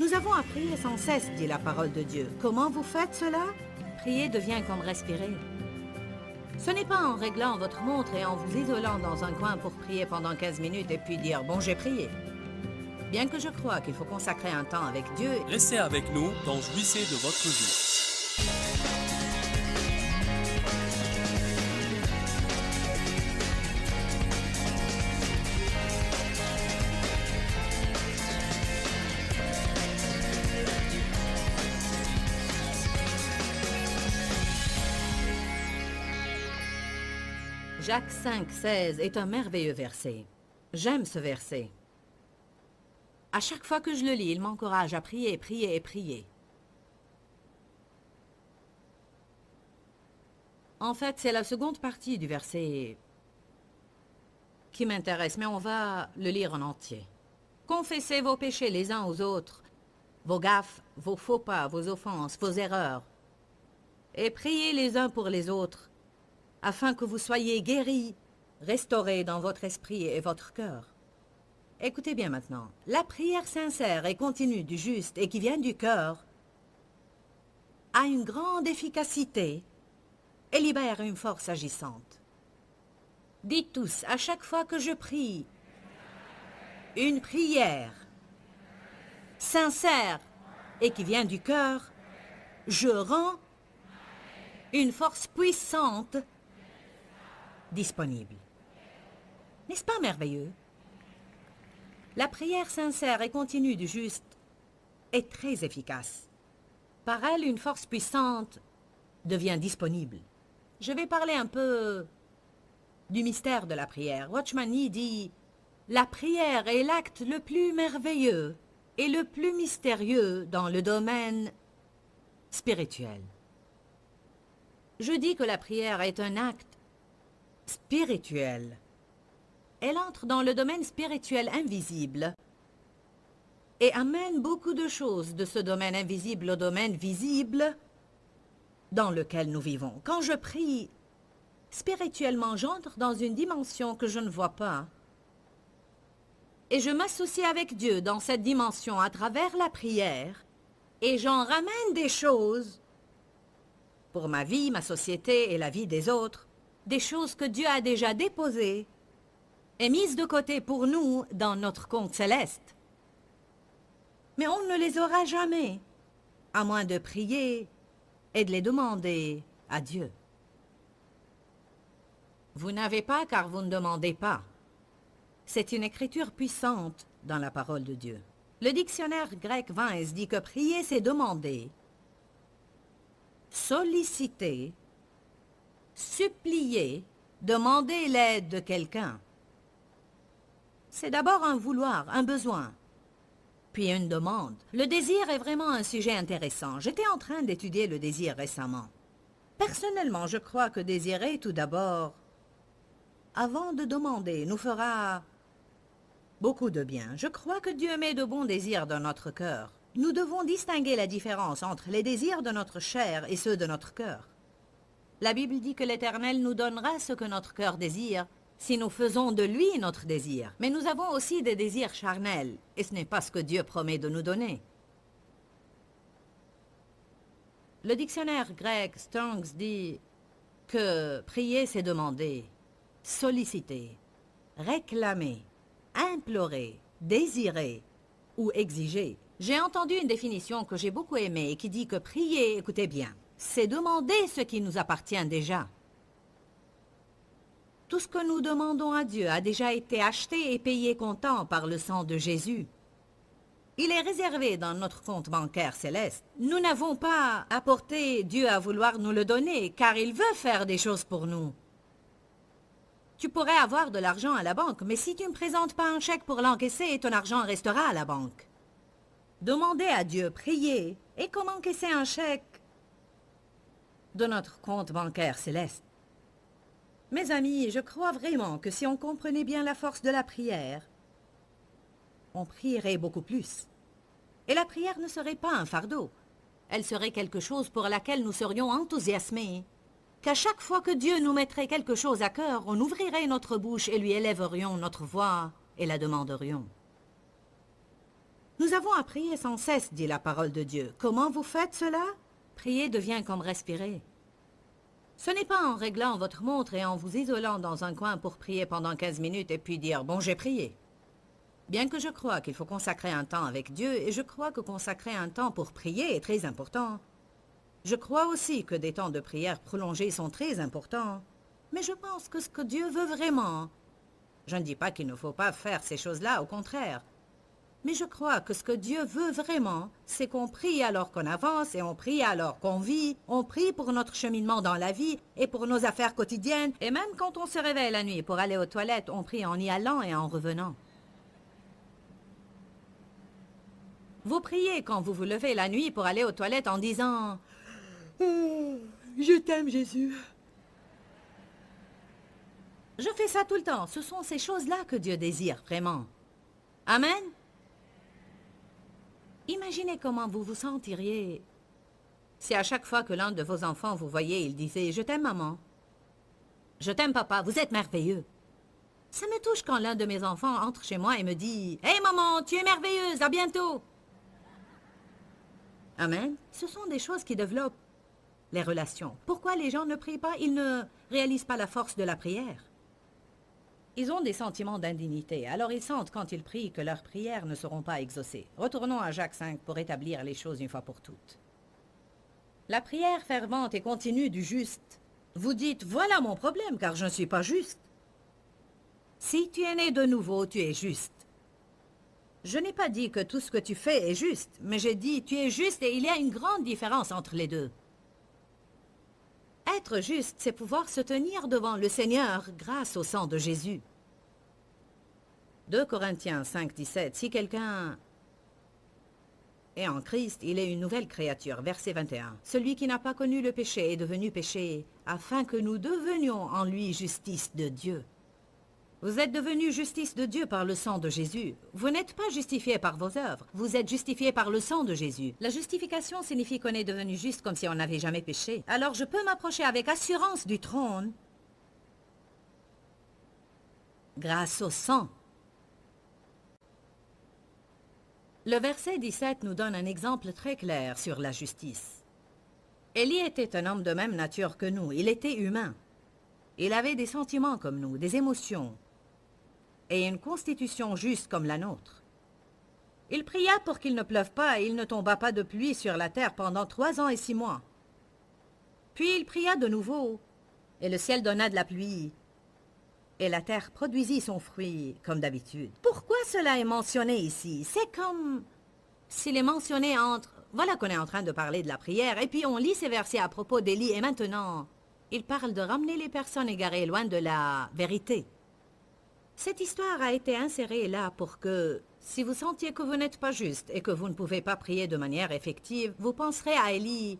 Nous avons à prier sans cesse, dit la parole de Dieu. Comment vous faites cela? Prier devient comme respirer. Ce n'est pas en réglant votre montre et en vous isolant dans un coin pour prier pendant 15 minutes et puis dire « bon, j'ai prié ». Bien que je crois qu'il faut consacrer un temps avec Dieu... Restez avec nous dans Jouissez de votre vie. Jacques 5, 16 est un merveilleux verset. J'aime ce verset. À chaque fois que je le lis, il m'encourage à prier, prier et prier. En fait, c'est la seconde partie du verset qui m'intéresse, mais on va le lire en entier. Confessez vos péchés les uns aux autres, vos gaffes, vos faux pas, vos offenses, vos erreurs, et priez les uns pour les autres, afin que vous soyez guéris, restaurés dans votre esprit et votre cœur. Écoutez bien maintenant. La prière sincère et continue du juste et qui vient du cœur a une grande efficacité et libère une force agissante. Dites tous, à chaque fois que je prie, une prière sincère et qui vient du cœur, je rends une force puissante disponible. N'est-ce pas merveilleux? La prière sincère et continue du juste est très efficace. Par elle, une force puissante devient disponible. Je vais parler un peu du mystère de la prière. Watchman Nee dit « La prière est l'acte le plus merveilleux et le plus mystérieux dans le domaine spirituel. » Je dis que la prière est un acte spirituelle. Elle entre dans le domaine spirituel invisible et amène beaucoup de choses de ce domaine invisible au domaine visible dans lequel nous vivons. Quand je prie, spirituellement, j'entre dans une dimension que je ne vois pas et je m'associe avec Dieu dans cette dimension à travers la prière et j'en ramène des choses pour ma vie, ma société et la vie des autres, des choses que Dieu a déjà déposées et mises de côté pour nous dans notre compte céleste. Mais on ne les aura jamais, à moins de prier et de les demander à Dieu. Vous n'avez pas car vous ne demandez pas. C'est une écriture puissante dans la parole de Dieu. Le dictionnaire grec Vins dit que prier, c'est demander, solliciter, supplier, demander l'aide de quelqu'un. C'est d'abord un vouloir, un besoin, puis une demande. Le désir est vraiment un sujet intéressant. J'étais en train d'étudier le désir récemment. Personnellement, je crois que désirer tout d'abord, avant de demander, nous fera beaucoup de bien. Je crois que Dieu met de bons désirs dans notre cœur. Nous devons distinguer la différence entre les désirs de notre chair et ceux de notre cœur. La Bible dit que l'Éternel nous donnera ce que notre cœur désire, si nous faisons de lui notre désir. Mais nous avons aussi des désirs charnels, et ce n'est pas ce que Dieu promet de nous donner. Le dictionnaire grec Strong's dit que prier, c'est demander, solliciter, réclamer, implorer, désirer ou exiger. J'ai entendu une définition que j'ai beaucoup aimée et qui dit que prier, écoutez bien, c'est demander ce qui nous appartient déjà. Tout ce que nous demandons à Dieu a déjà été acheté et payé comptant par le sang de Jésus. Il est réservé dans notre compte bancaire céleste. Nous n'avons pas à porter Dieu à vouloir nous le donner, car il veut faire des choses pour nous. Tu pourrais avoir de l'argent à la banque, mais si tu ne présentes pas un chèque pour l'encaisser, ton argent restera à la banque. Demander à Dieu, prier, et comme encaisser un chèque de notre compte bancaire céleste. Mes amis, je crois vraiment que si on comprenait bien la force de la prière, on prierait beaucoup plus. Et la prière ne serait pas un fardeau. Elle serait quelque chose pour laquelle nous serions enthousiasmés. Qu'à chaque fois que Dieu nous mettrait quelque chose à cœur, on ouvrirait notre bouche et lui élèverions notre voix et la demanderions. Nous Nous avons à prier sans cesse, dit la parole de Dieu. Comment vous faites cela? Prier devient comme respirer. Ce n'est pas en réglant votre montre et en vous isolant dans un coin pour prier pendant 15 minutes et puis dire « bon, j'ai prié ». Bien que je crois qu'il faut consacrer un temps avec Dieu, et je crois que consacrer un temps pour prier est très important. Je crois aussi que des temps de prière prolongés sont très importants. Mais je pense que ce que Dieu veut vraiment... Je ne dis pas qu'il ne faut pas faire ces choses-là, au contraire. Mais je crois que ce que Dieu veut vraiment, c'est qu'on prie alors qu'on avance et on prie alors qu'on vit. On prie pour notre cheminement dans la vie et pour nos affaires quotidiennes. Et même quand on se réveille la nuit pour aller aux toilettes, on prie en y allant et en revenant. Vous priez quand vous vous levez la nuit pour aller aux toilettes en disant « Je t'aime, Jésus ». Je fais ça tout le temps. Ce sont ces choses-là que Dieu désire vraiment. Amen. Imaginez comment vous vous sentiriez si à chaque fois que l'un de vos enfants vous voyait, il disait « Je t'aime, maman ». « Je t'aime, papa, vous êtes merveilleux ». Ça me touche quand l'un de mes enfants entre chez moi et me dit « Hey, maman, tu es merveilleuse, à bientôt ». Amen. Ce sont des choses qui développent les relations. Pourquoi les gens ne prient pas? Ils ne réalisent pas la force de la prière. Ils ont des sentiments d'indignité, alors ils sentent quand ils prient que leurs prières ne seront pas exaucées. Retournons à Jacques 5 pour établir les choses une fois pour toutes. La prière fervente et continue du juste. Vous dites, voilà mon problème, car je ne suis pas juste. Si tu es né de nouveau, tu es juste. Je n'ai pas dit que tout ce que tu fais est juste, mais j'ai dit tu es juste et il y a une grande différence entre les deux. Être juste, c'est pouvoir se tenir devant le Seigneur grâce au sang de Jésus. 2 Corinthiens 5, 17. Si quelqu'un est en Christ, il est une nouvelle créature. Verset 21. Celui qui n'a pas connu le péché est devenu péché, afin que nous devenions en lui justice de Dieu. Vous êtes devenus justice de Dieu par le sang de Jésus. Vous n'êtes pas justifiés par vos œuvres. Vous êtes justifiés par le sang de Jésus. La justification signifie qu'on est devenu juste comme si on n'avait jamais péché. Alors je peux m'approcher avec assurance du trône grâce au sang. Le verset 17 nous donne un exemple très clair sur la justice. Élie était un homme de même nature que nous. Il était humain. Il avait des sentiments comme nous, des émotions, et une constitution juste comme la nôtre. Il pria pour qu'il ne pleuve pas et il ne tomba pas de pluie sur la terre pendant 3 ans et 6 mois. Puis il pria de nouveau, et le ciel donna de la pluie, et la terre produisit son fruit comme d'habitude. Pourquoi cela est mentionné ici? C'est comme s'il est mentionné entre... Voilà qu'on est en train de parler de la prière, et puis on lit ces versets à propos d'Élie, et maintenant, il parle de ramener les personnes égarées loin de la vérité. Cette histoire a été insérée là pour que, si vous sentiez que vous n'êtes pas juste et que vous ne pouvez pas prier de manière effective, vous penserez à Élie,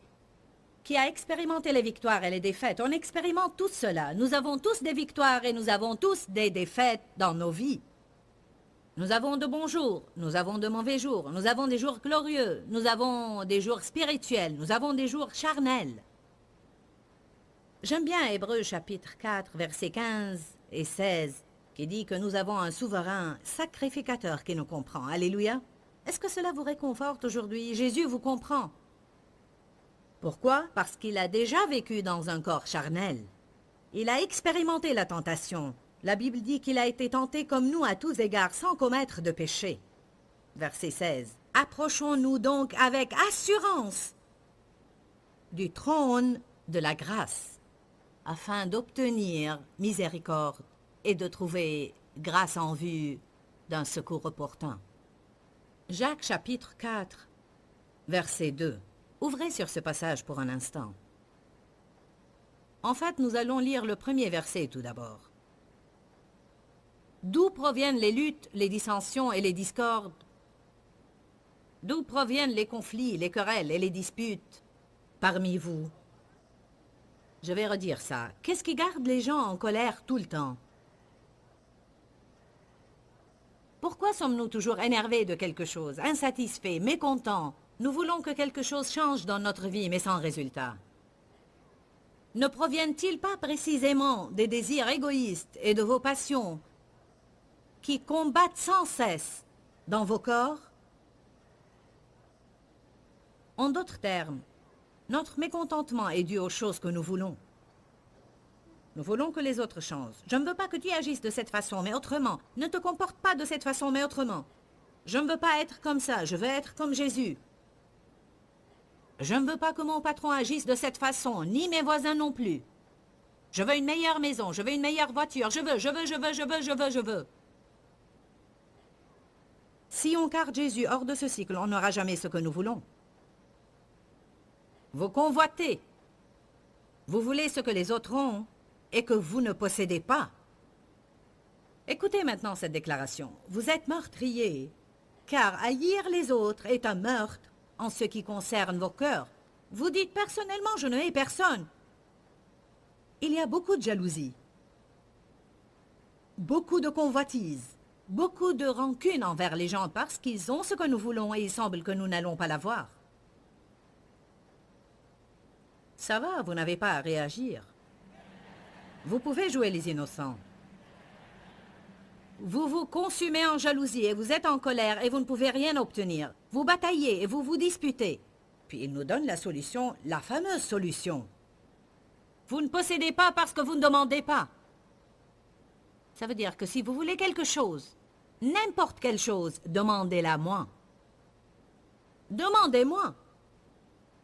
qui a expérimenté les victoires et les défaites. On expérimente tous cela. Nous avons tous des victoires et nous avons tous des défaites dans nos vies. Nous avons de bons jours, nous avons de mauvais jours, nous avons des jours glorieux, nous avons des jours spirituels, nous avons des jours charnels. J'aime bien Hébreux chapitre 4, versets 15 et 16, qui dit que nous avons un souverain sacrificateur qui nous comprend. Alléluia. Est-ce que cela vous réconforte aujourd'hui? Jésus vous comprend. Pourquoi? Parce qu'il a déjà vécu dans un corps charnel. Il a expérimenté la tentation. La Bible dit qu'il a été tenté comme nous à tous égards sans commettre de péché. Verset 16. Approchons-nous donc avec assurance du trône de la grâce, afin d'obtenir miséricorde et de trouver grâce en vue d'un secours opportun. Jacques chapitre 4, verset 2. Ouvrez sur ce passage pour un instant. En fait, nous allons lire le premier verset tout d'abord. D'où proviennent les luttes, les dissensions et les discordes? D'où proviennent les conflits, les querelles et les disputes parmi vous? Je vais redire ça. Qu'est-ce qui garde les gens en colère tout le temps? Pourquoi sommes-nous toujours énervés de quelque chose, insatisfaits, mécontents? Nous voulons que quelque chose change dans notre vie, mais sans résultat. Ne proviennent-ils pas précisément des désirs égoïstes et de vos passions qui combattent sans cesse dans vos corps? En d'autres termes, notre mécontentement est dû aux choses que nous voulons. Nous voulons que les autres changent. Je ne veux pas que tu agisses de cette façon, mais autrement. Ne te comporte pas de cette façon, mais autrement. Je ne veux pas être comme ça, je veux être comme Jésus. Je ne veux pas que mon patron agisse de cette façon, ni mes voisins non plus. Je veux une meilleure maison, je veux une meilleure voiture, je veux. Si on garde Jésus hors de ce cycle, on n'aura jamais ce que nous voulons. Vous convoitez. Vous voulez ce que les autres ont et que vous ne possédez pas. Écoutez maintenant cette déclaration. Vous êtes meurtrier, car haïr les autres est un meurtre en ce qui concerne vos cœurs. Vous dites personnellement, je ne hais personne. Il y a beaucoup de jalousie, beaucoup de convoitise, beaucoup de rancune envers les gens parce qu'ils ont ce que nous voulons et il semble que nous n'allons pas l'avoir. Ça va, vous n'avez pas à réagir. Vous pouvez jouer les innocents. Vous vous consumez en jalousie et vous êtes en colère et vous ne pouvez rien obtenir. Vous bataillez et vous vous disputez. Puis il nous donne la solution, la fameuse solution. Vous ne possédez pas parce que vous ne demandez pas. Ça veut dire que si vous voulez quelque chose, n'importe quelle chose, demandez-la moi. Demandez-moi.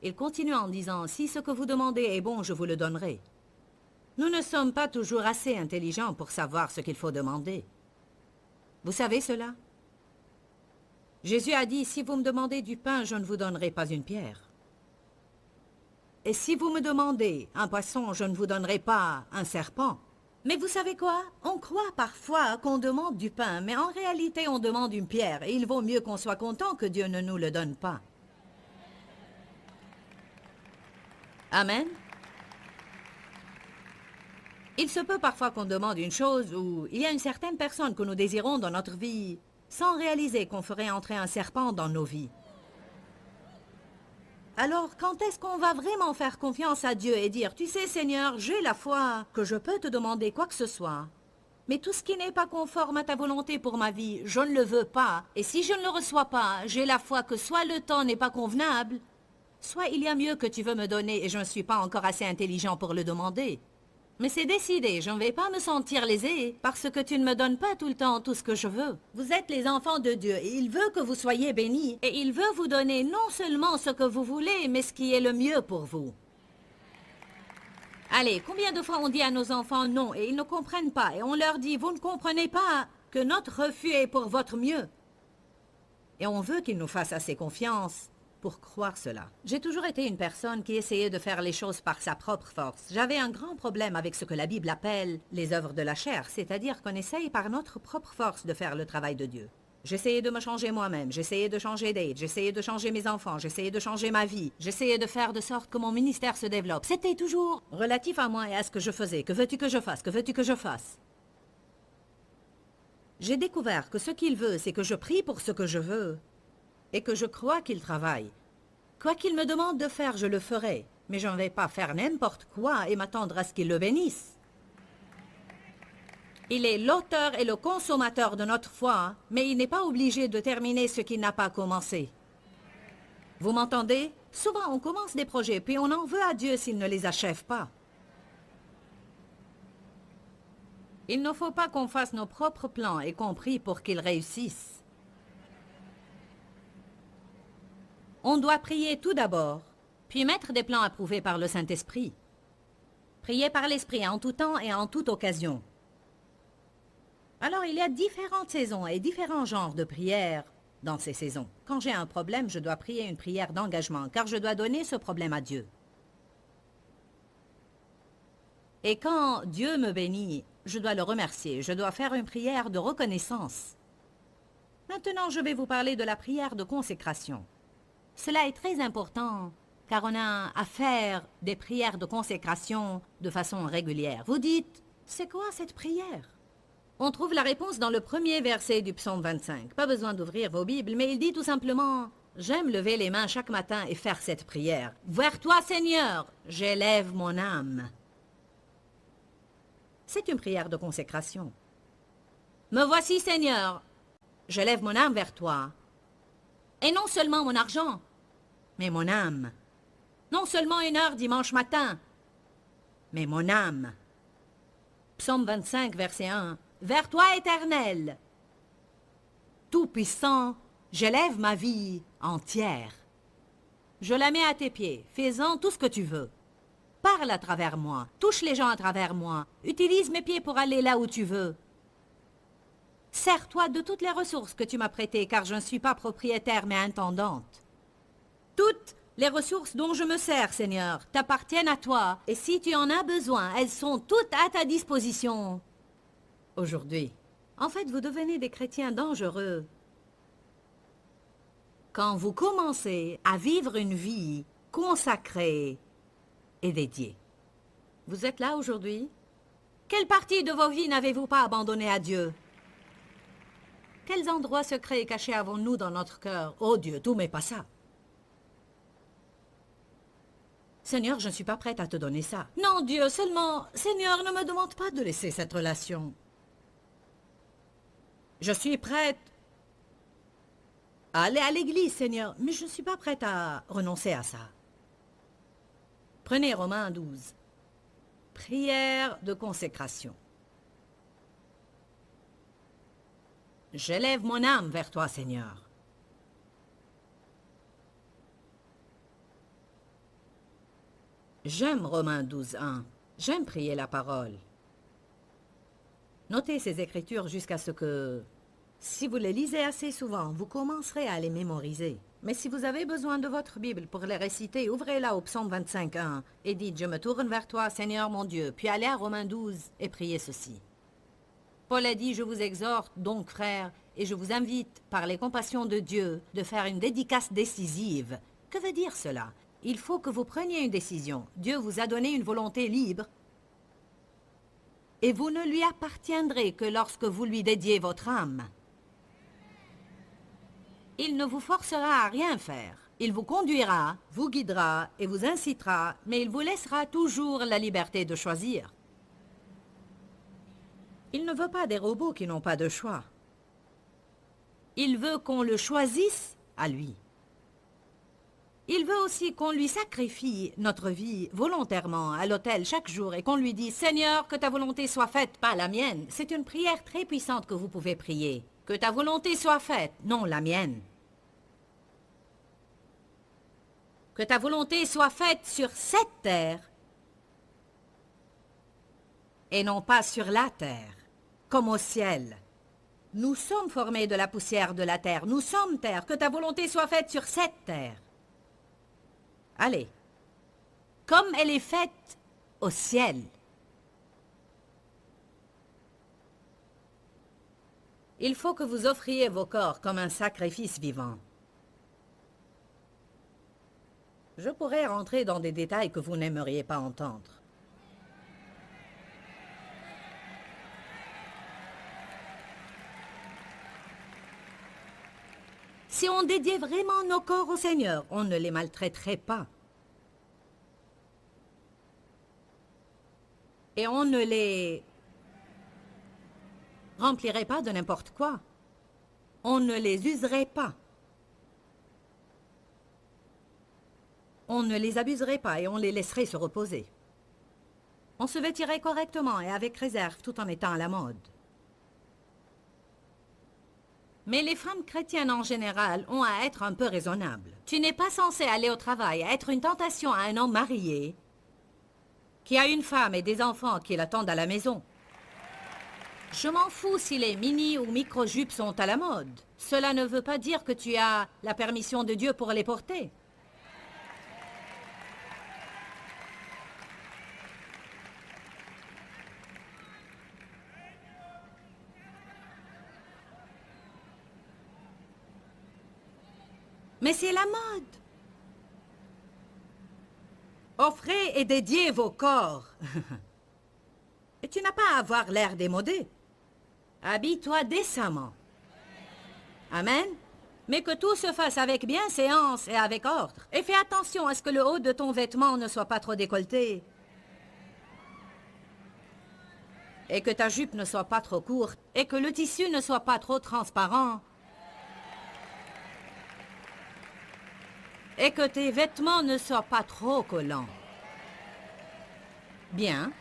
Il continue en disant, si ce que vous demandez est bon, je vous le donnerai. Nous ne sommes pas toujours assez intelligents pour savoir ce qu'il faut demander. Vous savez cela? Jésus a dit, si vous me demandez du pain, je ne vous donnerai pas une pierre. Et si vous me demandez un poisson, je ne vous donnerai pas un serpent. Mais vous savez quoi? On croit parfois qu'on demande du pain, mais en réalité on demande une pierre. Et il vaut mieux qu'on soit content que Dieu ne nous le donne pas. Amen. Il se peut parfois qu'on demande une chose ou il y a une certaine personne que nous désirons dans notre vie sans réaliser qu'on ferait entrer un serpent dans nos vies. Alors, quand est-ce qu'on va vraiment faire confiance à Dieu et dire, tu sais Seigneur, j'ai la foi que je peux te demander quoi que ce soit, mais tout ce qui n'est pas conforme à ta volonté pour ma vie, je ne le veux pas, et si je ne le reçois pas, j'ai la foi que soit le temps n'est pas convenable, soit il y a mieux que tu veux me donner et je ne suis pas encore assez intelligent pour le demander. Mais c'est décidé, je ne vais pas me sentir lésé parce que tu ne me donnes pas tout le temps tout ce que je veux. Vous êtes les enfants de Dieu et il veut que vous soyez bénis. Et il veut vous donner non seulement ce que vous voulez, mais ce qui est le mieux pour vous. Allez, combien de fois on dit à nos enfants non et ils ne comprennent pas et on leur dit, vous ne comprenez pas que notre refus est pour votre mieux. Et on veut qu'ils nous fassent assez confiance pour croire cela. J'ai toujours été une personne qui essayait de faire les choses par sa propre force. J'avais un grand problème avec ce que la Bible appelle les œuvres de la chair, c'est-à-dire qu'on essaye par notre propre force de faire le travail de Dieu. J'essayais de me changer moi-même, j'essayais de changer Dave, j'essayais de changer mes enfants, j'essayais de changer ma vie, j'essayais de faire de sorte que mon ministère se développe. C'était toujours relatif à moi et à ce que je faisais. Que veux-tu que je fasse? Que veux-tu que je fasse? J'ai découvert que ce qu'il veut, c'est que je prie pour ce que je veux et que je crois qu'il travaille. Quoi qu'il me demande de faire, je le ferai. Mais je ne vais pas faire n'importe quoi et m'attendre à ce qu'il le bénisse. Il est l'auteur et le consommateur de notre foi, mais il n'est pas obligé de terminer ce qu'il n'a pas commencé. Vous m'entendez? Souvent, on commence des projets, puis on en veut à Dieu s'il ne les achève pas. Il ne faut pas qu'on fasse nos propres plans, y compris pour qu'ils réussissent. On doit prier tout d'abord, puis mettre des plans approuvés par le Saint-Esprit. Prier par l'Esprit en tout temps et en toute occasion. Alors, il y a différentes saisons et différents genres de prières dans ces saisons. Quand j'ai un problème, je dois prier une prière d'engagement, car je dois donner ce problème à Dieu. Et quand Dieu me bénit, je dois le remercier. Je dois faire une prière de reconnaissance. Maintenant, je vais vous parler de la prière de consécration. Cela est très important, car on a à faire des prières de consécration de façon régulière. Vous dites, c'est quoi cette prière? On trouve la réponse dans le premier verset du psaume 25. Pas besoin d'ouvrir vos Bibles, mais il dit tout simplement, j'aime lever les mains chaque matin et faire cette prière. Vers toi, Seigneur, j'élève mon âme. C'est une prière de consécration. Me voici, Seigneur, j'élève mon âme vers toi. Et non seulement mon argent, mais mon âme. Non seulement 1 heure dimanche matin, mais mon âme. Psaume 25, verset 1. Vers toi, Éternel, Tout-Puissant, j'élève ma vie entière. Je la mets à tes pieds, fais-en tout ce que tu veux. Parle à travers moi, touche les gens à travers moi, utilise mes pieds pour aller là où tu veux. Sers-toi de toutes les ressources que tu m'as prêtées, car je ne suis pas propriétaire mais intendante. Toutes les ressources dont je me sers, Seigneur, t'appartiennent à toi, et si tu en as besoin, elles sont toutes à ta disposition. Aujourd'hui, en fait, vous devenez des chrétiens dangereux quand vous commencez à vivre une vie consacrée et dédiée. Vous êtes là aujourd'hui? Quelle partie de vos vies n'avez-vous pas abandonné à Dieu? Quels endroits secrets et cachés avons-nous dans notre cœur? Oh Dieu, tout mais pas ça. Seigneur, je ne suis pas prête à te donner ça. Non, Dieu, seulement, Seigneur, ne me demande pas de laisser cette relation. Je suis prête à aller à l'église, Seigneur, mais je ne suis pas prête à renoncer à ça. Prenez Romains 12. Prière de consécration. J'élève mon âme vers toi, Seigneur. J'aime Romains 12, 1. J'aime prier la parole. Notez ces écritures jusqu'à ce que, si vous les lisez assez souvent, vous commencerez à les mémoriser. Mais si vous avez besoin de votre Bible pour les réciter, ouvrez-la au psaume 25, 1 et dites « Je me tourne vers toi, Seigneur mon Dieu », puis allez à Romains 12 et priez ceci. Paul a dit « Je vous exhorte donc, frères, et je vous invite, par les compassions de Dieu, de faire une dédicace décisive. » Que veut dire cela? Il faut que vous preniez une décision. Dieu vous a donné une volonté libre et vous ne lui appartiendrez que lorsque vous lui dédiez votre âme. Il ne vous forcera à rien faire. Il vous conduira, vous guidera et vous incitera, mais il vous laissera toujours la liberté de choisir. Il ne veut pas des robots qui n'ont pas de choix. Il veut qu'on le choisisse à lui. Il veut aussi qu'on lui sacrifie notre vie volontairement à l'autel chaque jour et qu'on lui dise « Seigneur, que ta volonté soit faite, pas la mienne ». C'est une prière très puissante que vous pouvez prier. Que ta volonté soit faite, non la mienne. Que ta volonté soit faite sur cette terre et non pas sur la terre, comme au ciel. Nous sommes formés de la poussière de la terre. Nous sommes terre. Que ta volonté soit faite sur cette terre. Allez, comme elle est faite au ciel. Il faut que vous offriez vos corps comme un sacrifice vivant. Je pourrais rentrer dans des détails que vous n'aimeriez pas entendre. Si on dédiait vraiment nos corps au Seigneur, on ne les maltraiterait pas. Et on ne les remplirait pas de n'importe quoi. On ne les userait pas. On ne les abuserait pas et on les laisserait se reposer. On se vêtirait correctement et avec réserve tout en étant à la mode. Mais les femmes chrétiennes en général ont à être un peu raisonnables. Tu n'es pas censé aller au travail, à être une tentation à un homme marié qui a une femme et des enfants qui l'attendent à la maison. Je m'en fous si les mini ou micro-jupes sont à la mode. Cela ne veut pas dire que tu as la permission de Dieu pour les porter. Mais c'est la mode. Offrez et dédiez vos corps. Et tu n'as pas à avoir l'air démodé. Habille-toi décemment. Amen. Mais que tout se fasse avec bienséance et avec ordre. Et fais attention à ce que le haut de ton vêtement ne soit pas trop décolleté. Et que ta jupe ne soit pas trop courte. Et que le tissu ne soit pas trop transparent. Et que tes vêtements ne soient pas trop collants. Bien.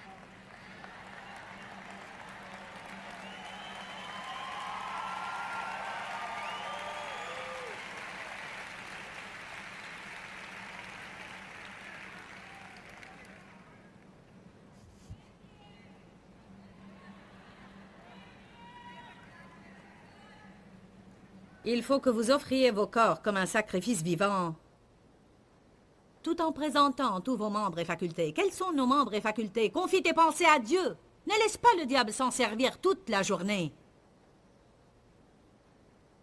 Il faut que vous offriez vos corps comme un sacrifice vivant, tout en présentant tous vos membres et facultés. Quels sont nos membres et facultés? Confie tes pensées à Dieu. Ne laisse pas le diable s'en servir toute la journée.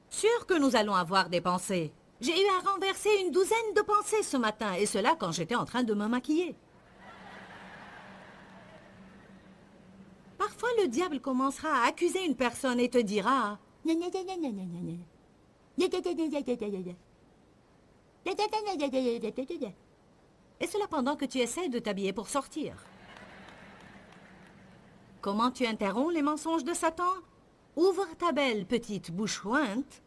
Sûr que nous allons avoir des pensées. J'ai eu à renverser une douzaine de pensées ce matin, et cela quand j'étais en train de me maquiller. Parfois, le diable commencera à accuser une personne et te dira... Et cela pendant que tu essaies de t'habiller pour sortir. Comment tu interromps les mensonges de Satan? Ouvre ta belle petite bouche jointe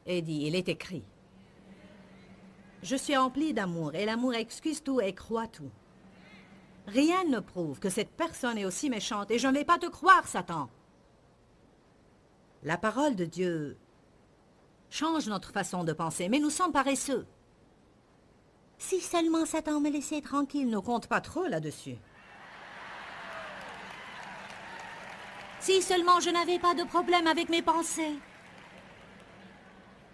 et dis, il est écrit. Je suis empli d'amour, et l'amour excuse tout et croit tout. Rien ne prouve que cette personne est aussi méchante, et je ne vais pas te croire, Satan. La parole de Dieu change notre façon de penser, mais nous sommes paresseux. Si seulement Satan me laissait tranquille, ne compte pas trop là-dessus. Si seulement je n'avais pas de problème avec mes pensées.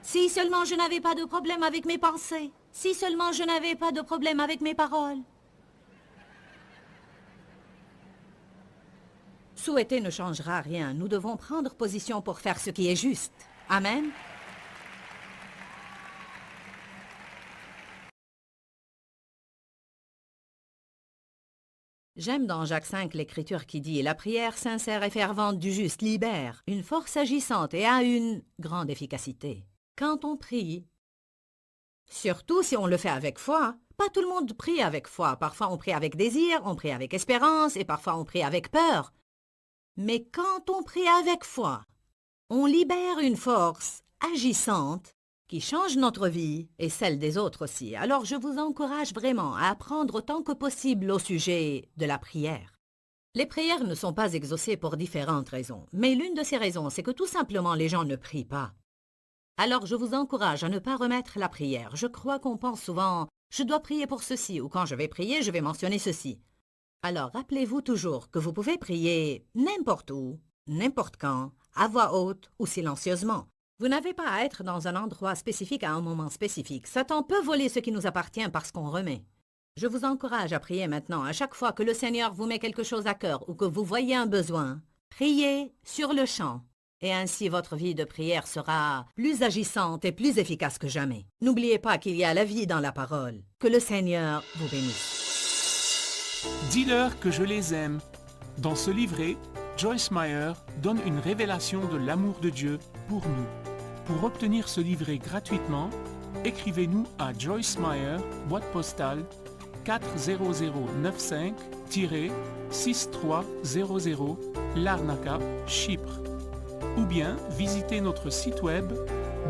Si seulement je n'avais pas de problème avec mes pensées. Si seulement je n'avais pas de problème avec mes paroles. Souhaiter ne changera rien. Nous devons prendre position pour faire ce qui est juste. Amen. J'aime dans Jacques 5 l'écriture qui dit « La prière sincère et fervente du juste libère une force agissante et a une grande efficacité. » Quand on prie, surtout si on le fait avec foi, pas tout le monde prie avec foi. Parfois on prie avec désir, on prie avec espérance et parfois on prie avec peur. Mais quand on prie avec foi, on libère une force agissante qui change notre vie et celle des autres aussi. Alors je vous encourage vraiment à apprendre autant que possible au sujet de la prière. Les prières ne sont pas exaucées pour différentes raisons, mais l'une de ces raisons, c'est que tout simplement les gens ne prient pas. Alors je vous encourage à ne pas remettre la prière. Je crois qu'on pense souvent « je dois prier pour ceci » ou « quand je vais prier, je vais mentionner ceci ». Alors rappelez-vous toujours que vous pouvez prier n'importe où, n'importe quand, à voix haute ou silencieusement. Vous n'avez pas à être dans un endroit spécifique à un moment spécifique. Satan peut voler ce qui nous appartient parce qu'on remet. Je vous encourage à prier maintenant. À chaque fois que le Seigneur vous met quelque chose à cœur ou que vous voyez un besoin, priez sur le champ. Et ainsi votre vie de prière sera plus agissante et plus efficace que jamais. N'oubliez pas qu'il y a la vie dans la parole. Que le Seigneur vous bénisse. Dis-leur que je les aime. Dans ce livret, Joyce Meyer donne une révélation de l'amour de Dieu pour nous. Pour obtenir ce livret gratuitement, écrivez-nous à Joyce Meyer, boîte postale 40095-6300, Larnaca, Chypre. Ou bien visitez notre site web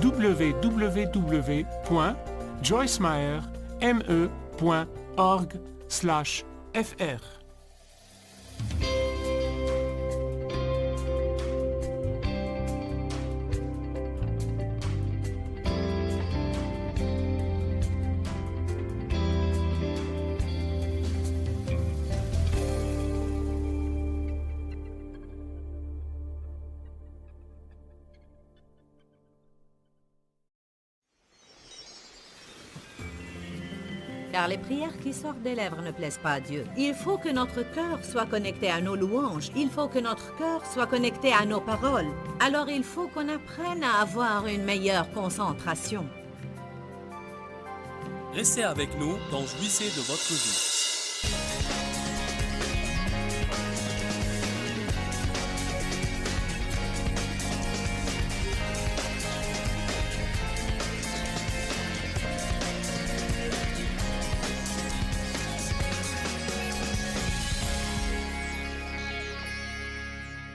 www.joycemeyer.org/fr. Car les prières qui sortent des lèvres ne plaisent pas à Dieu. Il faut que notre cœur soit connecté à nos louanges. Il faut que notre cœur soit connecté à nos paroles. Alors il faut qu'on apprenne à avoir une meilleure concentration. Restez avec nous dans Jouissez de votre vie.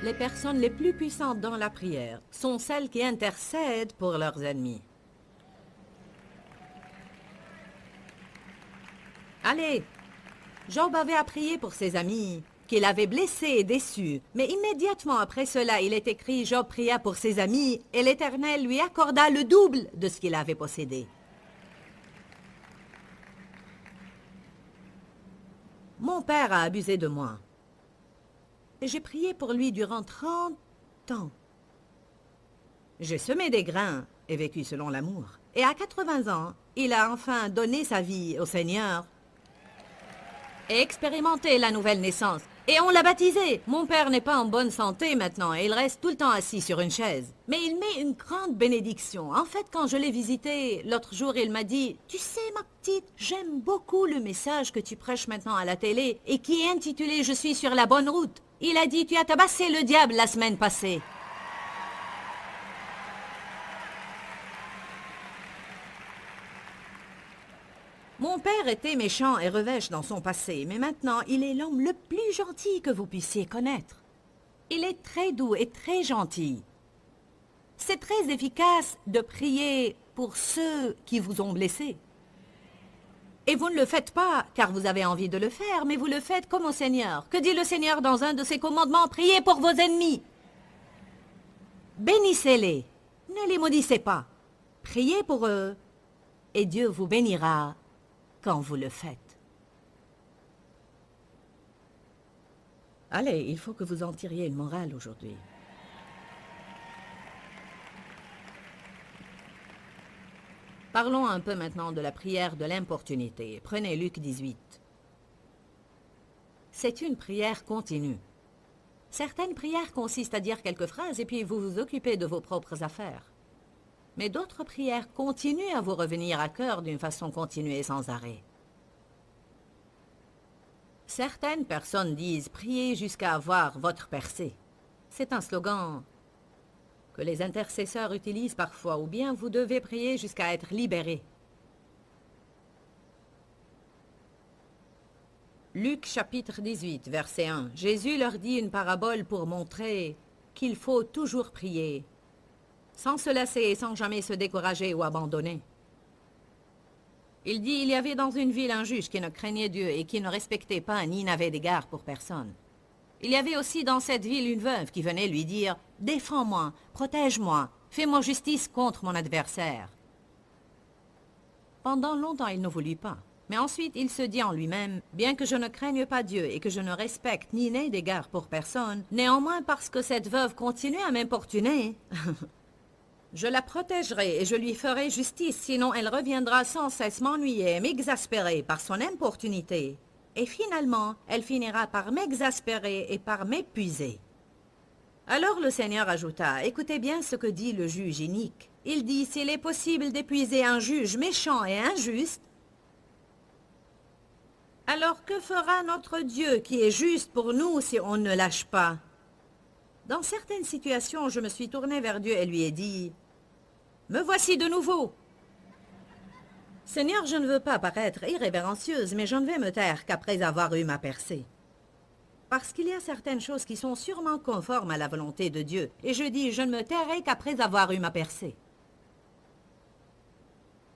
Les personnes les plus puissantes dans la prière sont celles qui intercèdent pour leurs ennemis. Allez, Job avait à prier pour ses amis, qu'il avait blessés et déçus. Mais immédiatement après cela, il est écrit, Job pria pour ses amis, et l'Éternel lui accorda le double de ce qu'il avait possédé. Mon père a abusé de moi. J'ai prié pour lui durant 30 ans. J'ai semé des grains et vécu selon l'amour. Et à 80 ans, il a enfin donné sa vie au Seigneur et expérimenté la nouvelle naissance. Et on l'a baptisé. Mon père n'est pas en bonne santé maintenant et il reste tout le temps assis sur une chaise. Mais il met une grande bénédiction. En fait, quand je l'ai visité l'autre jour, il m'a dit « Tu sais, ma petite, j'aime beaucoup le message que tu prêches maintenant à la télé et qui est intitulé « Je suis sur la bonne route ». Il a dit « Tu as tabassé le diable la semaine passée ». Mon père était méchant et revêche dans son passé, mais maintenant, il est l'homme le plus gentil que vous puissiez connaître. Il est très doux et très gentil. C'est très efficace de prier pour ceux qui vous ont blessé. Et vous ne le faites pas car vous avez envie de le faire, mais vous le faites comme au Seigneur. Que dit le Seigneur dans un de ses commandements? Priez pour vos ennemis. Bénissez-les. Ne les maudissez pas. Priez pour eux et Dieu vous bénira quand vous le faites. Allez, il faut que vous en tiriez une morale aujourd'hui. Parlons un peu maintenant de la prière de l'importunité. Prenez Luc 18. C'est une prière continue. Certaines prières consistent à dire quelques phrases et puis vous vous occupez de vos propres affaires. Mais d'autres prières continuent à vous revenir à cœur d'une façon continue et sans arrêt. Certaines personnes disent « Priez jusqu'à avoir votre percée ». C'est un slogan que les intercesseurs utilisent parfois, ou bien vous devez prier jusqu'à être libéré. Luc chapitre 18, verset 1. Jésus leur dit une parabole pour montrer qu'il faut toujours prier, sans se lasser et sans jamais se décourager ou abandonner. Il dit, il y avait dans une ville un juge qui ne craignait Dieu et qui ne respectait pas ni n'avait d'égard pour personne. Il y avait aussi dans cette ville une veuve qui venait lui dire, « Défends-moi, protège-moi, fais-moi justice contre mon adversaire. » Pendant longtemps, il ne voulut pas. Mais ensuite, il se dit en lui-même, « Bien que je ne craigne pas Dieu et que je ne respecte ni n'ai d'égard pour personne, néanmoins parce que cette veuve continue à m'importuner, je la protégerai et je lui ferai justice, sinon elle reviendra sans cesse m'ennuyer et m'exaspérer par son importunité. Et finalement, elle finira par m'exaspérer et par m'épuiser. » Alors le Seigneur ajouta, « Écoutez bien ce que dit le juge inique. Il dit, s'il est possible d'épuiser un juge méchant et injuste, alors que fera notre Dieu qui est juste pour nous si on ne lâche pas? » Dans certaines situations, je me suis tournée vers Dieu et lui ai dit, « Me voici de nouveau. Seigneur, je ne veux pas paraître irrévérencieuse, mais je ne vais me taire qu'après avoir eu ma percée. Parce qu'il y a certaines choses qui sont sûrement conformes à la volonté de Dieu, et je dis, je ne me tairai qu'après avoir eu ma percée. »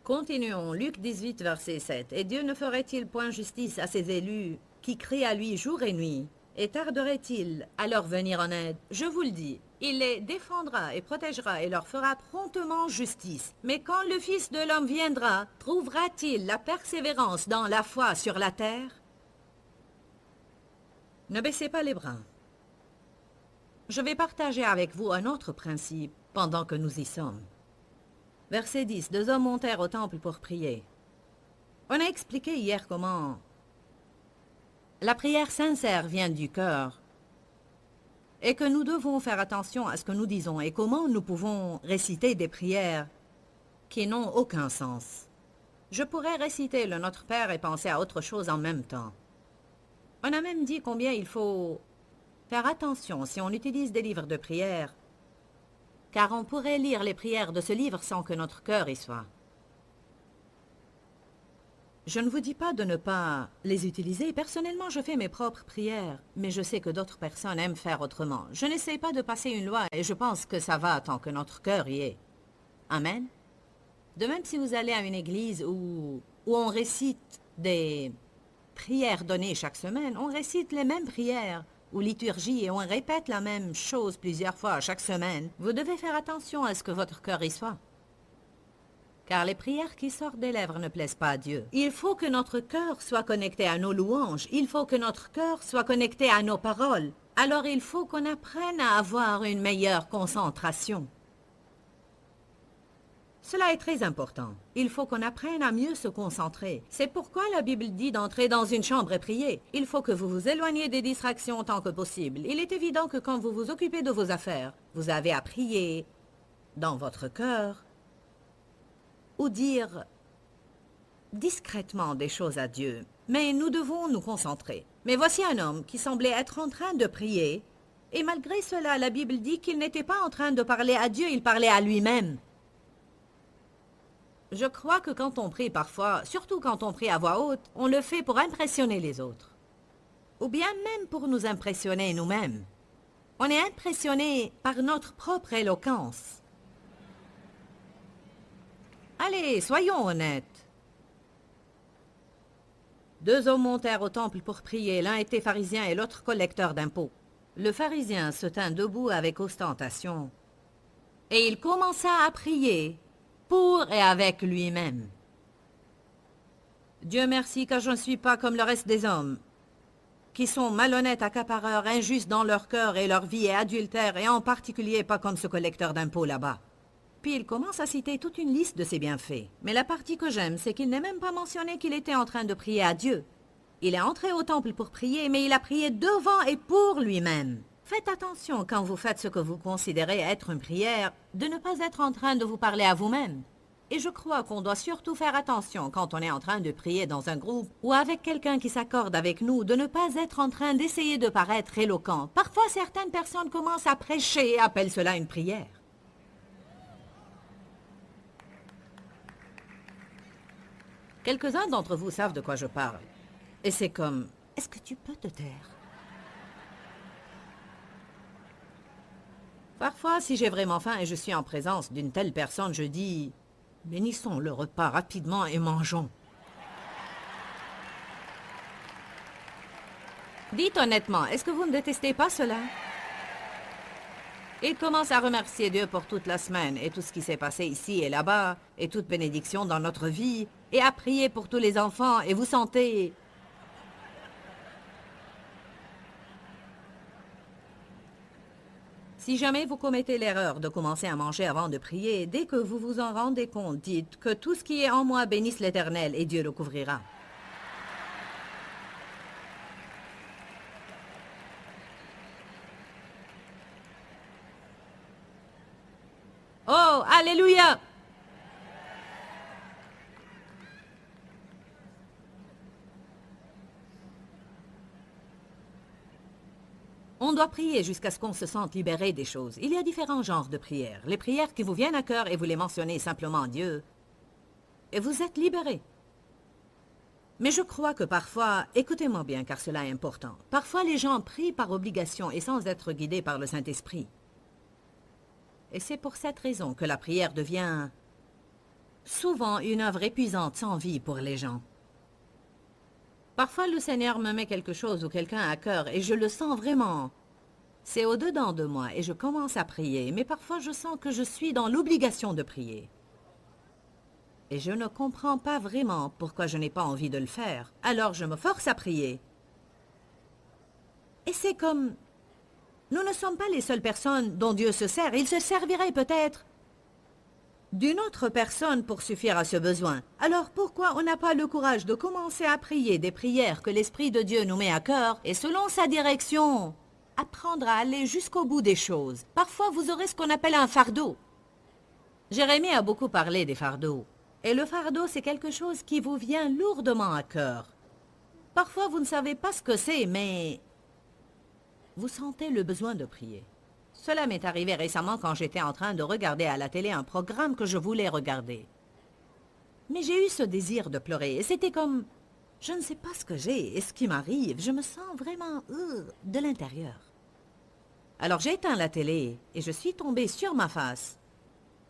Continuons, Luc 18, verset 7. « Et Dieu ne ferait-il point justice à ses élus qui crient à lui jour et nuit? Et tarderait-il à leur venir en aide? Je vous le dis, il les défendra et protégera et leur fera promptement justice. Mais quand le Fils de l'homme viendra, trouvera-t-il la persévérance dans la foi sur la terre? » Ne baissez pas les bras. Je vais partager avec vous un autre principe pendant que nous y sommes. Verset 10. 2 hommes montèrent au temple pour prier. On a expliqué hier comment la prière sincère vient du cœur et que nous devons faire attention à ce que nous disons et comment nous pouvons réciter des prières qui n'ont aucun sens. Je pourrais réciter le Notre Père et penser à autre chose en même temps. On a même dit combien il faut faire attention si on utilise des livres de prière, car on pourrait lire les prières de ce livre sans que notre cœur y soit. Je ne vous dis pas de ne pas les utiliser. Personnellement, je fais mes propres prières, mais je sais que d'autres personnes aiment faire autrement. Je n'essaie pas de passer une loi et je pense que ça va tant que notre cœur y est. Amen. De même si vous allez à une église où on récite des prières données chaque semaine, on récite les mêmes prières ou liturgies et on répète la même chose plusieurs fois chaque semaine, vous devez faire attention à ce que votre cœur y soit. Car les prières qui sortent des lèvres ne plaisent pas à Dieu. Il faut que notre cœur soit connecté à nos louanges. Il faut que notre cœur soit connecté à nos paroles. Alors il faut qu'on apprenne à avoir une meilleure concentration. Cela est très important. Il faut qu'on apprenne à mieux se concentrer. C'est pourquoi la Bible dit d'entrer dans une chambre et prier. Il faut que vous vous éloigniez des distractions autant que possible. Il est évident que quand vous vous occupez de vos affaires, vous avez à prier dans votre cœur ou dire discrètement des choses à Dieu. Mais nous devons nous concentrer. Mais voici un homme qui semblait être en train de prier, et malgré cela, la Bible dit qu'il n'était pas en train de parler à Dieu, il parlait à lui-même. Je crois que quand on prie parfois, surtout quand on prie à voix haute, on le fait pour impressionner les autres. Ou bien même pour nous impressionner nous-mêmes. On est impressionné par notre propre éloquence. Allez, soyons honnêtes. 2 hommes montèrent au temple pour prier, l'un était pharisien et l'autre collecteur d'impôts. Le pharisien se tint debout avec ostentation, et il commença à prier pour et avec lui-même. Dieu merci, car je ne suis pas comme le reste des hommes, qui sont malhonnêtes, accapareurs, injustes dans leur cœur et leur vie est adultère, et en particulier pas comme ce collecteur d'impôts là-bas. Puis il commence à citer toute une liste de ses bienfaits. Mais la partie que j'aime, c'est qu'il n'est même pas mentionné qu'il était en train de prier à Dieu. Il est entré au temple pour prier, mais il a prié devant et pour lui-même. Faites attention quand vous faites ce que vous considérez être une prière, de ne pas être en train de vous parler à vous-même. Et je crois qu'on doit surtout faire attention quand on est en train de prier dans un groupe ou avec quelqu'un qui s'accorde avec nous, de ne pas être en train d'essayer de paraître éloquent. Parfois, certaines personnes commencent à prêcher et appellent cela une prière. Quelques-uns d'entre vous savent de quoi je parle. Et c'est comme, est-ce que tu peux te taire? Parfois, si j'ai vraiment faim et je suis en présence d'une telle personne, je dis, bénissons le repas rapidement et mangeons. Dites honnêtement, est-ce que vous ne détestez pas cela? Il commence à remercier Dieu pour toute la semaine et tout ce qui s'est passé ici et là-bas, et toute bénédiction dans notre vie, et à prier pour tous les enfants, et vous sentez... Si jamais vous commettez l'erreur de commencer à manger avant de prier, dès que vous vous en rendez compte, dites que tout ce qui est en moi bénisse l'Éternel, et Dieu le couvrira. Oh, alléluia! On doit prier jusqu'à ce qu'on se sente libéré des choses. Il y a différents genres de prières. Les prières qui vous viennent à cœur et vous les mentionnez simplement à Dieu. Et vous êtes libéré. Mais je crois que parfois, écoutez-moi bien car cela est important, parfois les gens prient par obligation et sans être guidés par le Saint-Esprit. Et c'est pour cette raison que la prière devient souvent une œuvre épuisante sans vie pour les gens. Parfois, le Seigneur me met quelque chose ou quelqu'un à cœur et je le sens vraiment. C'est au-dedans de moi et je commence à prier, mais parfois je sens que je suis dans l'obligation de prier. Et je ne comprends pas vraiment pourquoi je n'ai pas envie de le faire. Alors je me force à prier. Et c'est comme... Nous ne sommes pas les seules personnes dont Dieu se sert. Il se servirait peut-être d'une autre personne pour suffire à ce besoin. Alors pourquoi on n'a pas le courage de commencer à prier des prières que l'Esprit de Dieu nous met à cœur et selon sa direction, apprendre à aller jusqu'au bout des choses. Parfois vous aurez ce qu'on appelle un fardeau. Jérémie a beaucoup parlé des fardeaux. Et le fardeau, c'est quelque chose qui vous vient lourdement à cœur. Parfois vous ne savez pas ce que c'est, mais... vous sentez le besoin de prier. Cela m'est arrivé récemment quand j'étais en train de regarder à la télé un programme que je voulais regarder. Mais j'ai eu ce désir de pleurer et c'était comme... je ne sais pas ce que j'ai et ce qui m'arrive. Je me sens vraiment de l'intérieur. Alors j'ai éteint la télé et je suis tombée sur ma face.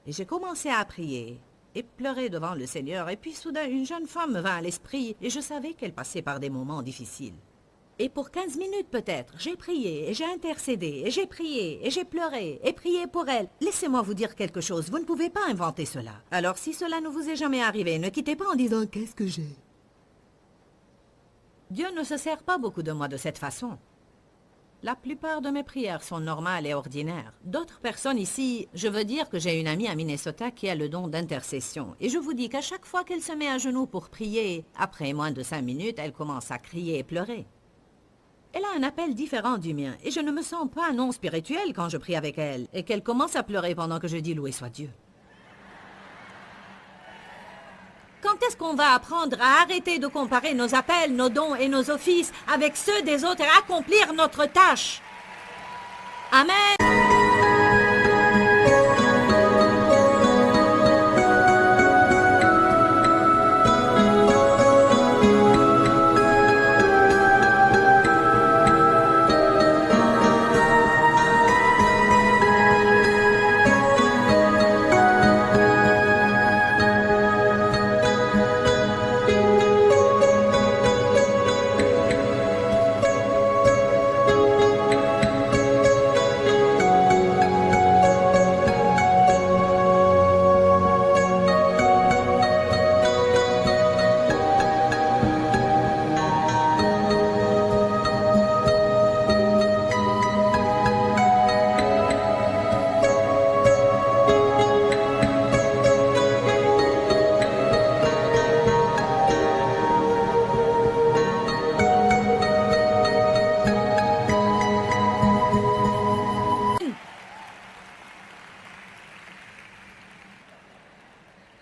Et j'ai commencé à prier. et pleurer devant le Seigneur. Et puis soudain, une jeune femme me vint à l'esprit et je savais qu'elle passait par des moments difficiles. Et pour 15 minutes peut-être, j'ai prié et j'ai intercédé et j'ai prié et j'ai pleuré et prié pour elle. Laissez-moi vous dire quelque chose, vous ne pouvez pas inventer cela. Alors si cela ne vous est jamais arrivé, ne quittez pas en disant « Qu'est-ce que j'ai ?» Dieu ne se sert pas beaucoup de moi de cette façon. La plupart de mes prières sont normales et ordinaires. D'autres personnes ici, je veux dire que j'ai une amie à Minnesota qui a le don d'intercession. Et je vous dis qu'à chaque fois qu'elle se met à genoux pour prier, après moins de 5 minutes, elle commence à crier et pleurer. Elle a un appel différent du mien, et je ne me sens pas non spirituelle quand je prie avec elle, et qu'elle commence à pleurer pendant que je dis « Loué soit Dieu ». Quand est-ce qu'on va apprendre à arrêter de comparer nos appels, nos dons et nos offices avec ceux des autres et accomplir notre tâche? Amen.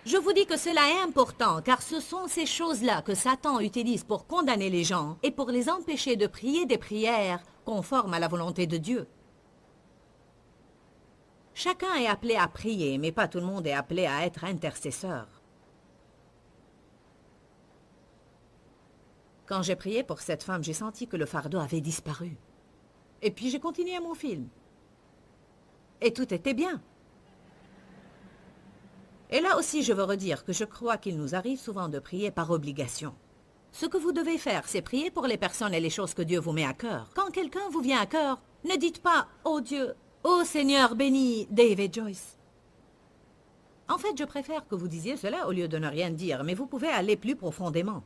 Je vous dis que cela est important, car ce sont ces choses-là que Satan utilise pour condamner les gens et pour les empêcher de prier des prières conformes à la volonté de Dieu. Chacun est appelé à prier, mais pas tout le monde est appelé à être intercesseur. Quand j'ai prié pour cette femme, j'ai senti que le fardeau avait disparu. Et puis j'ai continué mon film. Et tout était bien. Et là aussi, je veux redire que je crois qu'il nous arrive souvent de prier par obligation. Ce que vous devez faire, c'est prier pour les personnes et les choses que Dieu vous met à cœur. Quand quelqu'un vous vient à cœur, ne dites pas « Oh Dieu, oh Seigneur, bénis David Joyce ». En fait, je préfère que vous disiez cela au lieu de ne rien dire, mais vous pouvez aller plus profondément.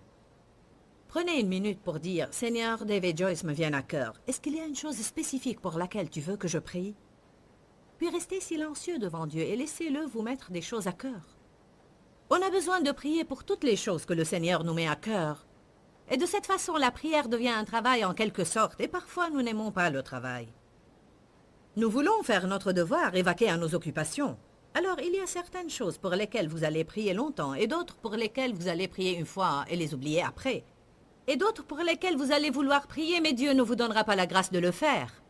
Prenez une minute pour dire « Seigneur, David Joyce me vient à cœur. Est-ce qu'il y a une chose spécifique pour laquelle tu veux que je prie ?» Puis restez silencieux devant Dieu et laissez-le vous mettre des choses à cœur. On a besoin de prier pour toutes les choses que le Seigneur nous met à cœur. Et de cette façon, la prière devient un travail en quelque sorte, et parfois nous n'aimons pas le travail. Nous voulons faire notre devoir et vaquer à nos occupations. Alors il y a certaines choses pour lesquelles vous allez prier longtemps, et d'autres pour lesquelles vous allez prier une fois et les oublier après. Et d'autres pour lesquelles vous allez vouloir prier, mais Dieu ne vous donnera pas la grâce de le faire.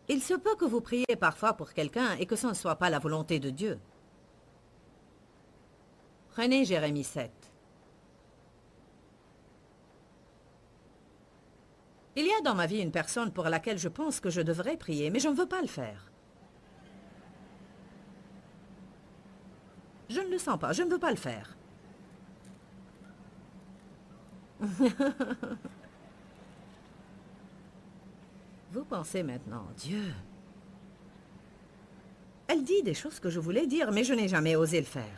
Il se peut que vous priez parfois pour quelqu'un et que ce ne soit pas la volonté de Dieu. Prenez Jérémie 7. Il y a dans ma vie une personne pour laquelle je pense que je devrais prier, mais je ne veux pas le faire. Je ne le sens pas, je ne veux pas le faire. Vous pensez maintenant, Dieu. Elle dit des choses que je voulais dire, mais je n'ai jamais osé le faire.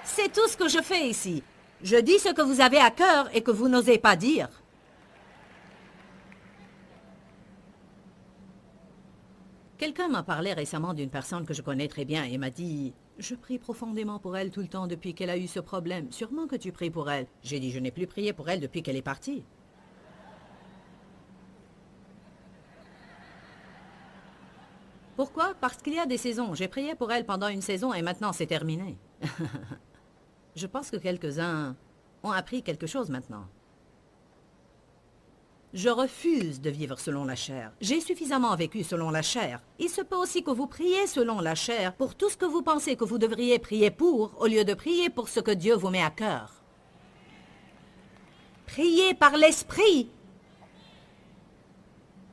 C'est tout ce que je fais ici. Je dis ce que vous avez à cœur et que vous n'osez pas dire. Quelqu'un m'a parlé récemment d'une personne que je connais très bien et m'a dit « Je prie profondément pour elle tout le temps depuis qu'elle a eu ce problème. Sûrement que tu pries pour elle. » J'ai dit « Je n'ai plus prié pour elle depuis qu'elle est partie. » Pourquoi? Parce qu'il y a des saisons. J'ai prié pour elle pendant une saison et maintenant c'est terminé. Je pense que quelques-uns ont appris quelque chose maintenant. Je refuse de vivre selon la chair. J'ai suffisamment vécu selon la chair. Il se peut aussi que vous priez selon la chair pour tout ce que vous pensez que vous devriez prier pour, au lieu de prier pour ce que Dieu vous met à cœur. Priez par l'Esprit,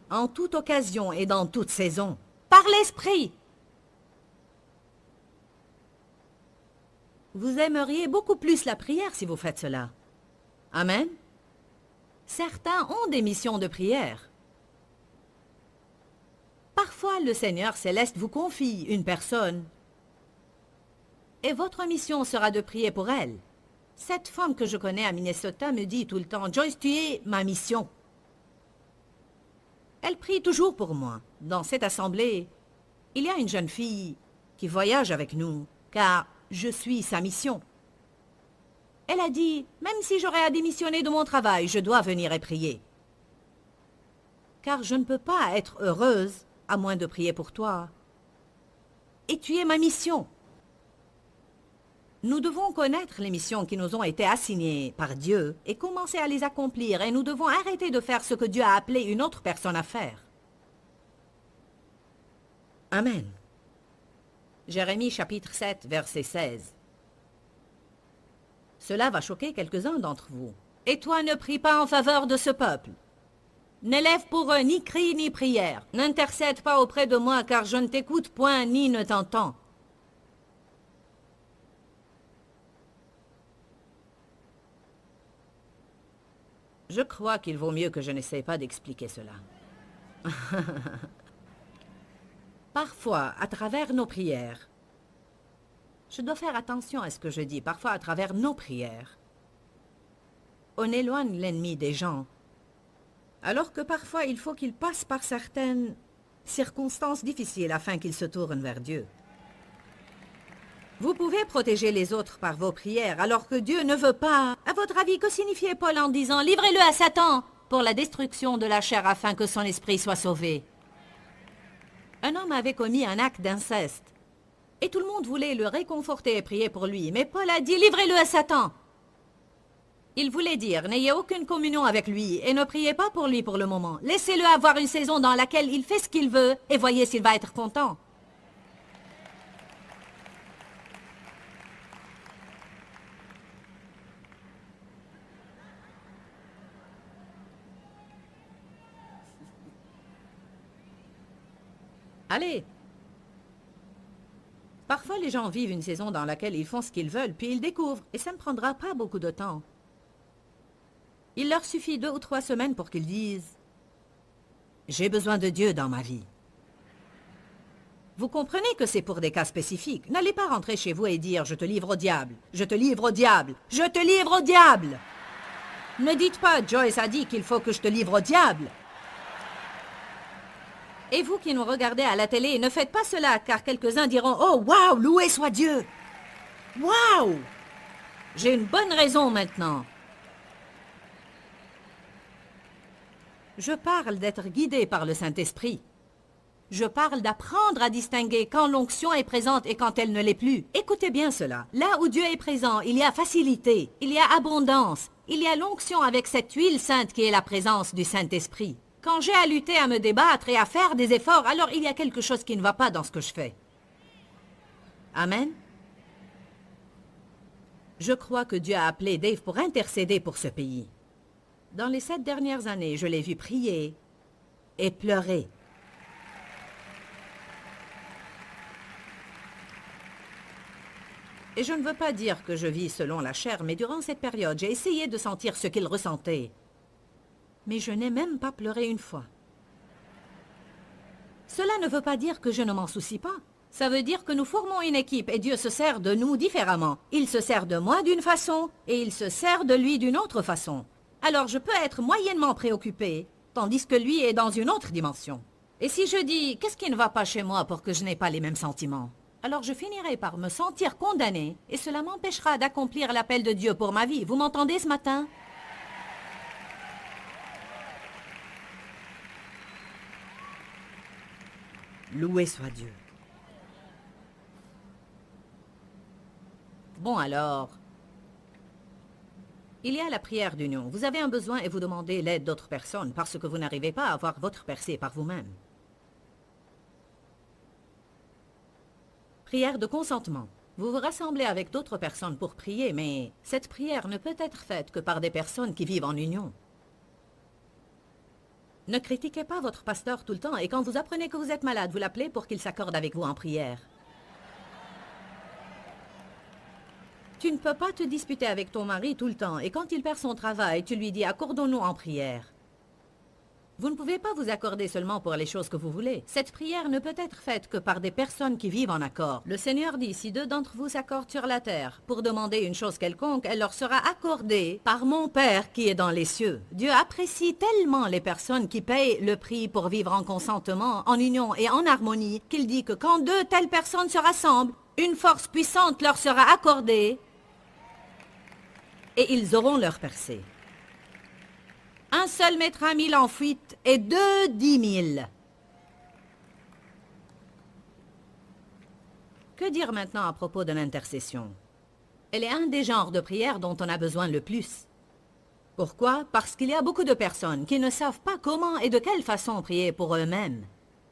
en toute occasion et dans toute saison. Par l'Esprit. Vous aimeriez beaucoup plus la prière si vous faites cela. Amen. Certains ont des missions de prière. Parfois, le Seigneur céleste vous confie une personne et votre mission sera de prier pour elle. Cette femme que je connais à Minnesota me dit tout le temps, « Joyce, tu es ma mission. » Elle prie toujours pour moi. Dans cette assemblée, il y a une jeune fille qui voyage avec nous, car je suis sa mission. Elle a dit, « Même si j'aurais à démissionner de mon travail, je dois venir et prier. » Car je ne peux pas être heureuse à moins de prier pour toi. Et tu es ma mission. Nous devons connaître les missions qui nous ont été assignées par Dieu et commencer à les accomplir, et nous devons arrêter de faire ce que Dieu a appelé une autre personne à faire. Amen. Jérémie chapitre 7, verset 16. Cela va choquer quelques-uns d'entre vous. Et toi ne prie pas en faveur de ce peuple. N'élève pour eux ni cri ni prière. N'intercède pas auprès de moi, car je ne t'écoute point ni ne t'entends. Je crois qu'il vaut mieux que je n'essaie pas d'expliquer cela. Parfois, à travers nos prières, je dois faire attention à ce que je dis, parfois à travers nos prières, on éloigne l'ennemi des gens, alors que parfois il faut qu'il passe par certaines circonstances difficiles afin qu'il se tourne vers Dieu. Vous pouvez protéger les autres par vos prières, alors que Dieu ne veut pas. À votre avis, que signifiait Paul en disant « Livrez-le à Satan pour la destruction de la chair afin que son esprit soit sauvé » Un homme avait commis un acte d'inceste, et tout le monde voulait le réconforter et prier pour lui, mais Paul a dit « Livrez-le à Satan » Il voulait dire « N'ayez aucune communion avec lui et ne priez pas pour lui pour le moment. Laissez-le avoir une saison dans laquelle il fait ce qu'il veut et voyez s'il va être content. » Allez. Parfois, les gens vivent une saison dans laquelle ils font ce qu'ils veulent, puis ils découvrent, et ça ne prendra pas beaucoup de temps. Il leur suffit 2 ou 3 semaines pour qu'ils disent « J'ai besoin de Dieu dans ma vie. » Vous comprenez que c'est pour des cas spécifiques. N'allez pas rentrer chez vous et dire « Je te livre au diable, je te livre au diable, je te livre au diable !» Ne dites pas « Joyce a dit qu'il faut que je te livre au diable !» Et vous qui nous regardez à la télé, ne faites pas cela, car quelques-uns diront « Oh, waouh, loué soit Dieu !»« Waouh ! J'ai une bonne raison maintenant. » Je parle d'être guidé par le Saint-Esprit. Je parle d'apprendre à distinguer quand l'onction est présente et quand elle ne l'est plus. Écoutez bien cela. Là où Dieu est présent, il y a facilité, il y a abondance, il y a l'onction avec cette huile sainte qui est la présence du Saint-Esprit. Quand j'ai à lutter, à me débattre et à faire des efforts, alors il y a quelque chose qui ne va pas dans ce que je fais. Amen. Je crois que Dieu a appelé Dave pour intercéder pour ce pays. Dans les 7 dernières années, je l'ai vu prier et pleurer. Et je ne veux pas dire que je vis selon la chair, mais durant cette période, j'ai essayé de sentir ce qu'il ressentait. Mais je n'ai même pas pleuré une fois. Cela ne veut pas dire que je ne m'en soucie pas. Ça veut dire que nous formons une équipe et Dieu se sert de nous différemment. Il se sert de moi d'une façon et il se sert de lui d'une autre façon. Alors je peux être moyennement préoccupé, tandis que lui est dans une autre dimension. Et si je dis « Qu'est-ce qui ne va pas chez moi pour que je n'ai pas les mêmes sentiments ?» alors je finirai par me sentir condamné et cela m'empêchera d'accomplir l'appel de Dieu pour ma vie. Vous m'entendez ce matin? Loué soit Dieu. Bon alors, il y a la prière d'union. Vous avez un besoin et vous demandez l'aide d'autres personnes parce que vous n'arrivez pas à avoir votre percée par vous-même. Prière de consentement. Vous vous rassemblez avec d'autres personnes pour prier, mais cette prière ne peut être faite que par des personnes qui vivent en union. Ne critiquez pas votre pasteur tout le temps et quand vous apprenez que vous êtes malade, vous l'appelez pour qu'il s'accorde avec vous en prière. Tu ne peux pas te disputer avec ton mari tout le temps et quand il perd son travail, tu lui dis « accordons-nous en prière ». Vous ne pouvez pas vous accorder seulement pour les choses que vous voulez. Cette prière ne peut être faite que par des personnes qui vivent en accord. Le Seigneur dit, si deux d'entre vous s'accordent sur la terre pour demander une chose quelconque, elle leur sera accordée par mon Père qui est dans les cieux. Dieu apprécie tellement les personnes qui payent le prix pour vivre en consentement, en union et en harmonie, qu'il dit que quand deux telles personnes se rassemblent, une force puissante leur sera accordée et ils auront leur percée. Un seul mettra 1000 en fuite et deux 10 000. Que dire maintenant à propos de l'intercession? Elle est un des genres de prière dont on a besoin le plus. Pourquoi? Parce qu'il y a beaucoup de personnes qui ne savent pas comment et de quelle façon prier pour eux-mêmes.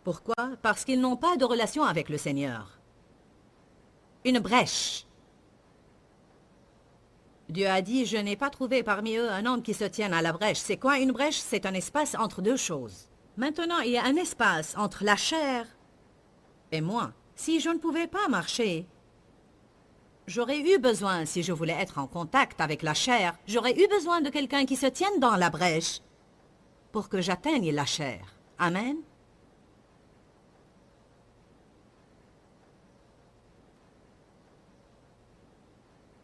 Pourquoi? Parce qu'ils n'ont pas de relation avec le Seigneur. Une brèche. Dieu a dit, je n'ai pas trouvé parmi eux un homme qui se tienne à la brèche. C'est quoi une brèche? C'est un espace entre deux choses. Maintenant, il y a un espace entre la chair et moi. Si je ne pouvais pas marcher, j'aurais eu besoin, si je voulais être en contact avec la chair, j'aurais eu besoin de quelqu'un qui se tienne dans la brèche pour que j'atteigne la chair. Amen.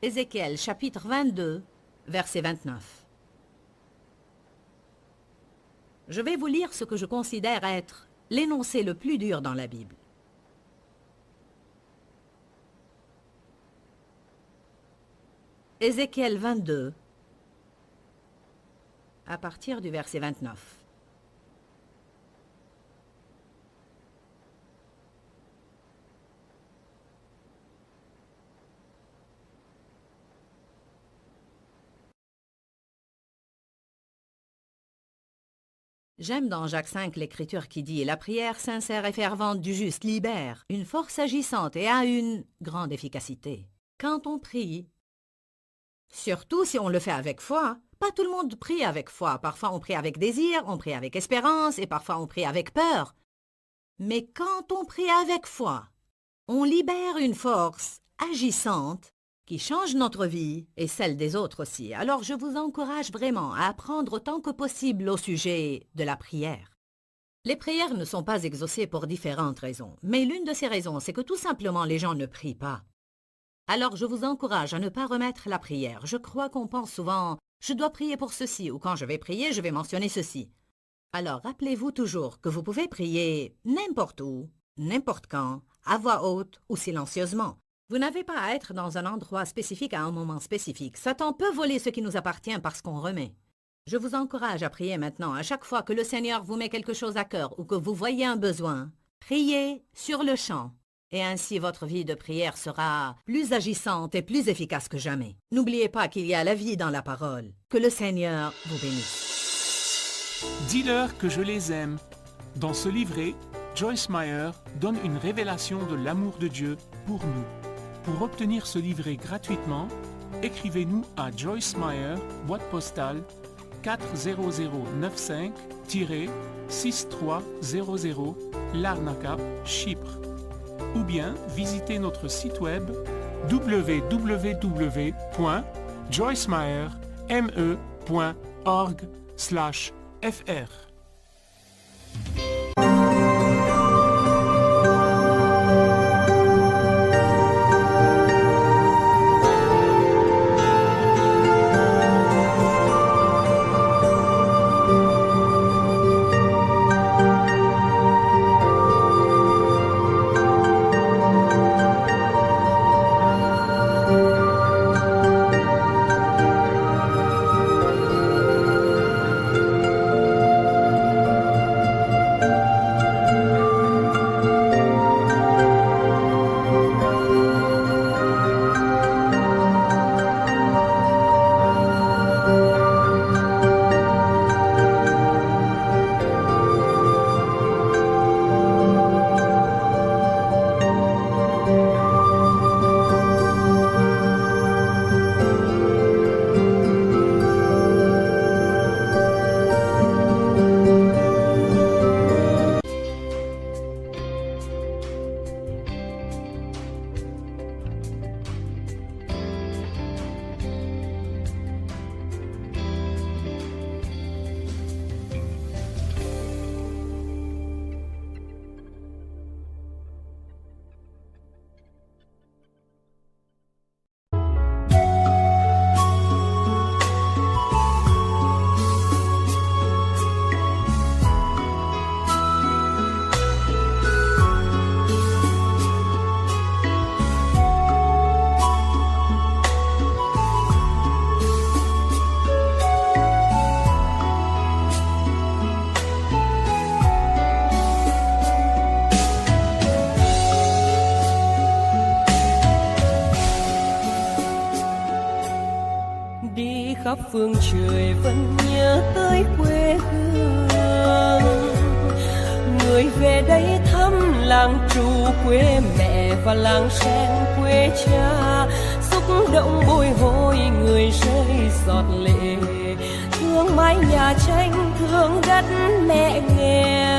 Ézéchiel chapitre 22, verset 29. Je vais vous lire ce que je considère être l'énoncé le plus dur dans la Bible. Ézéchiel 22, à partir du verset 29. J'aime dans Jacques 5 l'écriture qui dit « La prière sincère et fervente du juste libère une force agissante et a une grande efficacité. » Quand on prie, surtout si on le fait avec foi, pas tout le monde prie avec foi. Parfois on prie avec désir, on prie avec espérance et parfois on prie avec peur. Mais quand on prie avec foi, on libère une force agissante qui change notre vie et celle des autres aussi. Alors je vous encourage vraiment à apprendre autant que possible au sujet de la prière. Les prières ne sont pas exaucées pour différentes raisons, mais l'une de ces raisons, c'est que tout simplement les gens ne prient pas. Alors je vous encourage à ne pas remettre la prière. Je crois qu'on pense souvent « je dois prier pour ceci » ou « quand je vais prier, je vais mentionner ceci ». Alors rappelez-vous toujours que vous pouvez prier n'importe où, n'importe quand, à voix haute ou silencieusement. Vous n'avez pas à être dans un endroit spécifique à un moment spécifique. Satan peut voler ce qui nous appartient parce qu'on remet. Je vous encourage à prier maintenant. À chaque fois que le Seigneur vous met quelque chose à cœur ou que vous voyez un besoin, priez sur le champ. Et ainsi votre vie de prière sera plus agissante et plus efficace que jamais. N'oubliez pas qu'il y a la vie dans la parole. Que le Seigneur vous bénisse. Dis-leur que je les aime. Dans ce livret, Joyce Meyer donne une révélation de l'amour de Dieu pour nous. Pour obtenir ce livret gratuitement, écrivez-nous à Joyce Meyer, boîte postale 40095-6300, Larnaca, Chypre. Ou bien visitez notre site web www.joycemeyer.org/fr. khắp phương trời vẫn nhớ tới quê hương. Người về đây thăm làng Trù quê mẹ và làng Sen quê cha, xúc động bồi hồi người rơi giọt lệ, thương mái nhà tranh thương đất mẹ nghèo.